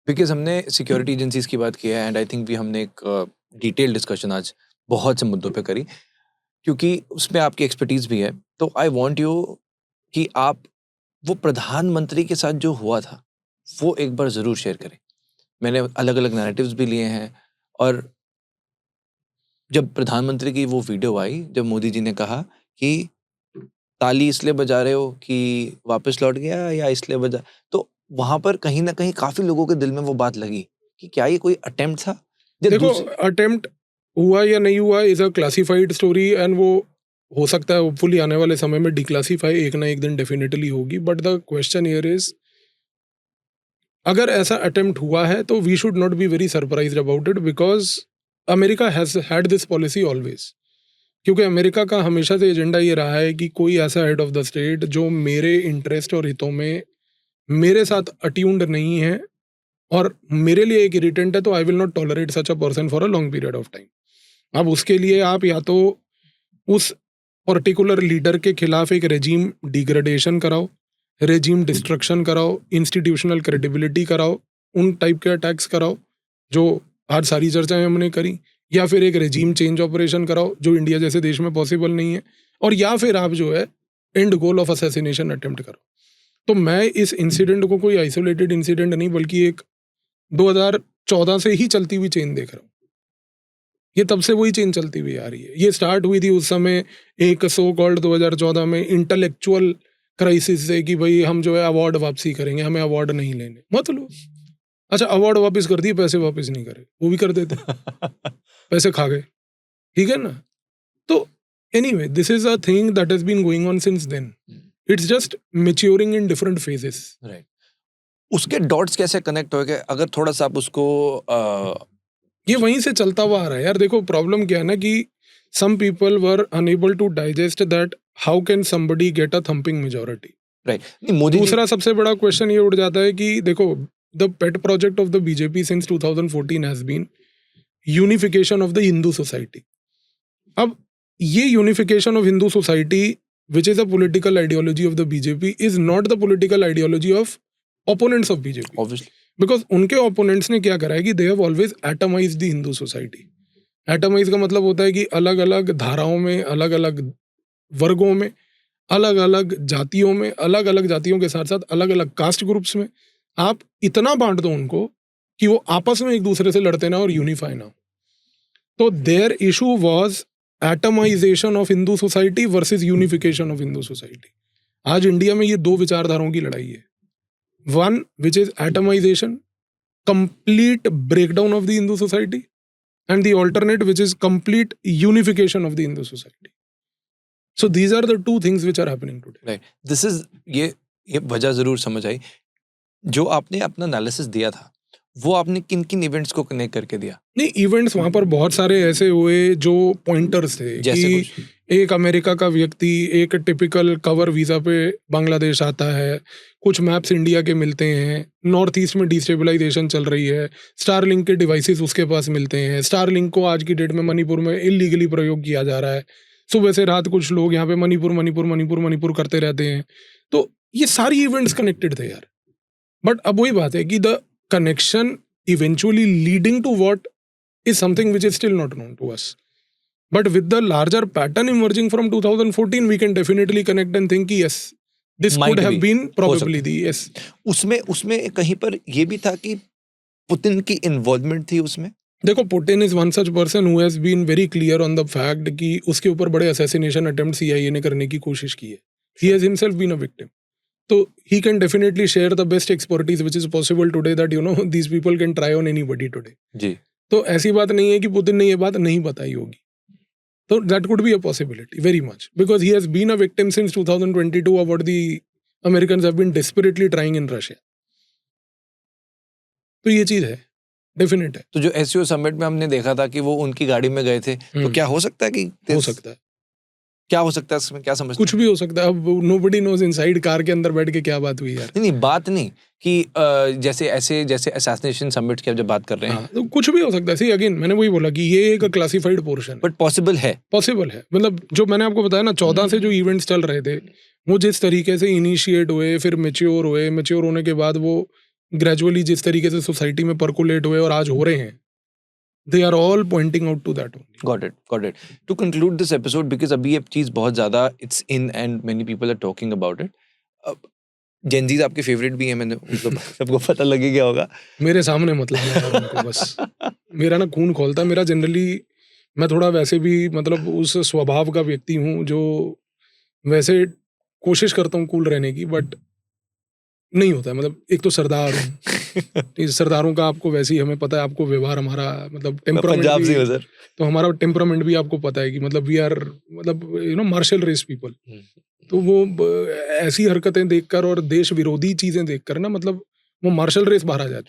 Because हमने security agencies की बात की है एंड आई थिंक भी हमने एक डिटेल डिस्कशन आज बहुत से मुद्दों पे करी, क्योंकि उसमें आपकी एक्सपर्टीज़ भी है। तो आई वांट यू कि आप वो प्रधानमंत्री के साथ जो हुआ था, वो एक बार ज़रूर शेयर करें। मैंने अलग-अलग नैरेटिव्स भी लिए हैं और जब प्रधानमंत्री की वो वीडियो आई, जब मोदी जी ने कहा कि ताली इसलिए बजा रहे हो कि वापस लौट गया या इसलिए बजा, तो वहाँ पर कहीं न कहीं काफ़ी लोगों के दिल में वो बात लगी कि क्या ये कोई अटेम्प्ट था? या देखो, दूसरी अटेम्प्ट हुआ या नहीं हुआ is a classified story, and वो हो सकता है होपफुली आने वाले समय में डिक्लासीफाई एक ना एक दिन डेफिनेटली होगी। But the question here is, अगर ऐसा अटेम्प्ट हुआ है तो we should not be very surprised about it, because America has had this policy always. क्योंकि अमेरिका का हमेशा से एजेंडा ये रहा है कि कोई ऐसा हेड ऑफ द स्टेट जो मेरे इंटरेस्ट और हितों में मेरे साथ अट्यून्ड नहीं है और मेरे लिए एक इरिटेंट है, तो I will not tolerate such a person for a long period of time. अब उसके लिए आप या तो उस पर्टिकुलर लीडर के खिलाफ एक रेजीम डिग्रेडेशन कराओ, रेजीम डिस्ट्रक्शन कराओ, इंस्टीट्यूशनल क्रेडिबिलिटी कराओ, उन टाइप के अटैक्स कराओ जो आज सारी चर्चाएं हमने करी, या फिर एक रेजीम चेंज ऑपरेशन कराओ जो इंडिया जैसे देश में पॉसिबल नहीं है, और या फिर आप जो है and goal of assassination attempt करो। तो मैं इस इंसिडेंट को कोई आइसोलेटेड इंसिडेंट नहीं बल्कि एक 2014 से ही चलती हुई चेन देख रहा हूँ। ये तब से वही चेन चलती हुई आ रही है। ये स्टार्ट हुई थी उस समय एक सो कॉल्ड 2014 में इंटेलेक्चुअल क्राइसिस से कि भाई हम जो है अवार्ड वापसी करेंगे, हमें अवार्ड नहीं लेने, मत लो। अच्छा, अवार्ड वापस कर दिए, पैसे वापस नहीं करे, वो भी कर देते, पैसे खा गए, ठीक है ना। तो anyway, this is a thing that has been going on since then, it's just maturing in different phases. Right. उसके डॉट्स कैसे कनेक्ट हो गए? अगर थोड़ा-सा आप उसको ये वहीं से चलता हुआ आ रहा है यार। देखो, प्रॉब्लम क्या है ना कि some people were unable to digest that how can somebody get a thumping majority। Right. नहीं, मोदी जी दूसरा सबसे बड़ा क्वेश्चन ये उठ जाता है कि देखो, the pet project of the BJP since 2014 has been unification of the Hindu society. अब ये unification of Hindu society which is a political ideology of the BJP is not the political ideology of opponents of BJP. Obviously because उनके opponents ने क्या करा है कि they have always atomized the Hindu society. Atomize का मतलब होता है कि अलग अलग धाराओं में, अलग अलग वर्गों में, अलग अलग जातियों में, अलग अलग जातियों के साथ साथ अलग अलग कास्ट ग्रुप्स में आप इतना बांट दो उनको कि वो आपस में एक दूसरे से लड़ते ना और यूनिफाई ना हो। तो there issue was atomization of Hindu society versus unification of Hindu society. आज इंडिया में ये दो विचारधाराओं की लड़ाई है। One which is atomization, complete breakdown of the Hindu society, and the alternate which is complete unification of the Hindu society. So these are the two things which are happening today. Right. This is ये वजह ज़रूर समझ आई। जो आपने अपना analysis दिया था, वो आपने किन-किन इवेंट्स को कनेक्ट करके दिया? नहीं, इवेंट्स वहां पर बहुत सारे ऐसे हुए जो पॉइंटर्स थे जैसे कि कुछ? एक अमेरिका का व्यक्ति एक टिपिकल कवर वीजा पे बांग्लादेश आता है, कुछ मैप्स इंडिया के मिलते हैं, नॉर्थ ईस्ट में डिस्टेबलाइजेशन चल रही है, स्टारलिंक के डिवाइसेस उसके पास मिलते हैं, स्टारलिंक को आज की डेट में मणिपुर में इलीगली प्रयोग किया जा रहा है, सुबह से रात कुछ लोग यहाँ पे मणिपुर मणिपुर मणिपुर मणिपुर करते रहते हैं। तो ये सारी इवेंट्स कनेक्टेड थे यार। बट अब वही बात है कि the connection eventually leading to what is something which is still not known to us. But with the larger pattern emerging from 2014, we can definitely connect and think, yes, this Might could have be. been हो probably सकता the, yes. उसमें कहीं पर ये भी था कि Putin की इन्वॉल्वमेंट थी उसमें? देखो, Putin is one such person who has been very clear on the fact कि उसके ऊपर बड़े assassination attempts CIA ने करने की कोशिश की है. He has himself been a victim. So he can definitely share the best expertise which is possible today, that you know these people can try on anybody today. जी। तो ऐसी बात नहीं है कि पुतिन ने ये बात नहीं बताई होगी। तो that could be a possibility very much, because he has been a victim since 2022 of what the Americans have been desperately trying in Russia. तो ये चीज है, डेफिनेट है। तो जो एससीओ समिट में हमने देखा था कि वो उनकी गाड़ी में गए थे, तो क्या हो सकता है कि हो सकता है, क्या हो सकता है इसमें, क्या समझते कुछ भी हो सकता है। अब नोबडी नोज इनसाइड कार के अंदर बैठ के क्या बात हुई यार। नहीं, बात नहीं कि जैसे असैसिनेशन समिट की आप जब बात कर रहे हैं, हाँ, तो कुछ भी हो सकता है। सी अगेन, मैंने वही बोला कि ये एक क्लासिफाइड पोर्शन है, बट पॉसिबल है। पॉसिबल है। मतलब जो मैंने आपको बताया ना, 14 से जो इवेंट्स चल रहे थे, वो जिस तरीके से इनिशिएट हुए, फिर मेच्योर हुए, मेच्योर होने के बाद वो ग्रेजुअली जिस तरीके से सोसाइटी में परकोलेट हुए और आज हो रहे हैं, they are all pointing out to that only. Got it. To conclude this episode, because अभी ये चीज बहुत ज्यादा it's in and many people are talking about it. Gen Zs आपके फेवरेट भी हैं, मैंने मतलब सबको पता लग ही गया होगा. मेरे सामने मत लाना यार उनको बस। मेरा ना खून खोलता है। मेरा जनरली, मैं थोड़ा वैसे भी मतलब उस स्वभाव का व्यक्ति हूँ जो वैसे कोशिश करता हूँ कूल रहने की, बट नहीं होता है। मतलब एक तो सरदार हूँ, इस सरदारों का आपको वैसे ही हमें पता है, आपको व्यवहार हमारा मतलब मैं टेम्परामेंट पंजाब से हूँ भी, सर. तो हमारा टेम्परामेंट भी आपको पता है कि मतलब वी आर मतलब मार्शल रेस पीपल। तो वो ऐसी हरकतें देखकर और देश विरोधी चीजें देखकर ना, मतलब वो मार्शल रेस बाहर आ जाती है।